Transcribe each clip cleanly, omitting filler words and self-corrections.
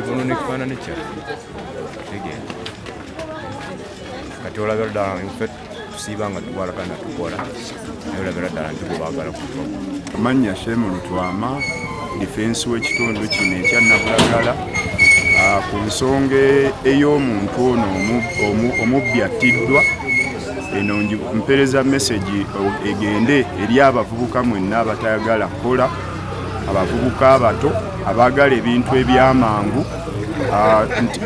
Buno ne kifaananyi kyaffe kigenda kati olabira ddala nfe tusiiba nga tukwalagana tukola naye olabira ddala nti bwe baagala kutuwa. Amannya Shemu Lutwama, difensi w'ekitundu kino ekya Nabulagala. Ku nsonga ey'omuntu ono omubbi attiddwa, eno mpereza message egende eri abavubuka mwenna abatayagala kukola, abavubuka abato abaagala ebintu ebyamangu.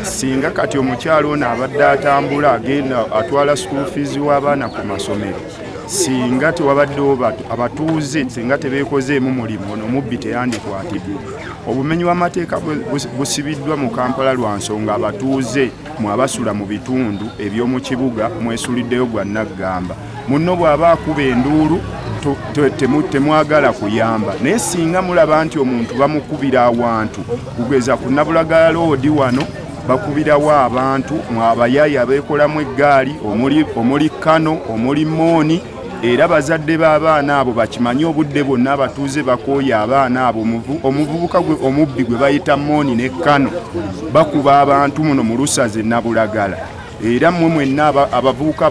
Singa kati omukyalo ono abadde atambula agenda atwala school fees w'abaana ku masomero, singa tewabaddewo abatuuze, singa tebeekozeemu mulimu, ono omubbi teyandikwatibwa. Obumenyi bw'amateeka busibiddwa mu Kampala lwa nsonga abatuuze mwabasula mu bitundu eby'omu kibuga mwesuliddeyo gwa naggamba. Munno bw'aba akuba enduulu temwagala kuyamba, naye singa mulaba nti omuntu bamukubira awantu, kugeza ku Nabulagala Road wano bakubirawo abantu abayaayi abeekolamu eggaali, omuli Kano, omuli Mooni, era bazadde b'abaana abo bakimanyi obudde bwonna abatuuze bakooye abaana abo. Omuvubuka omubbi gwe bayita Mooni ne Kano bakuba abantu muno mu Lusaze Nabulagala. Era mmwe mwenna abavubuka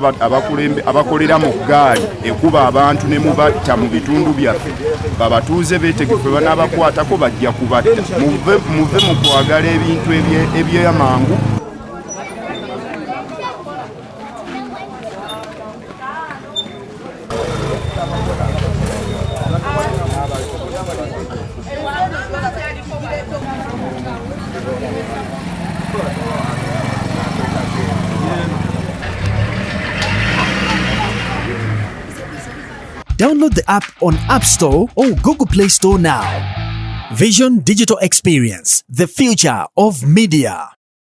abakolera mu ggaali ekuba abantu ne mubatta mu bitundu byaffe, babatuuze beetegefu banaabakwatako bajja kubatta. Muve mu kwagala ebintu eby'amangu. Download the app on App Store or Google Play Store now. Vision Digital Experience, the future of media.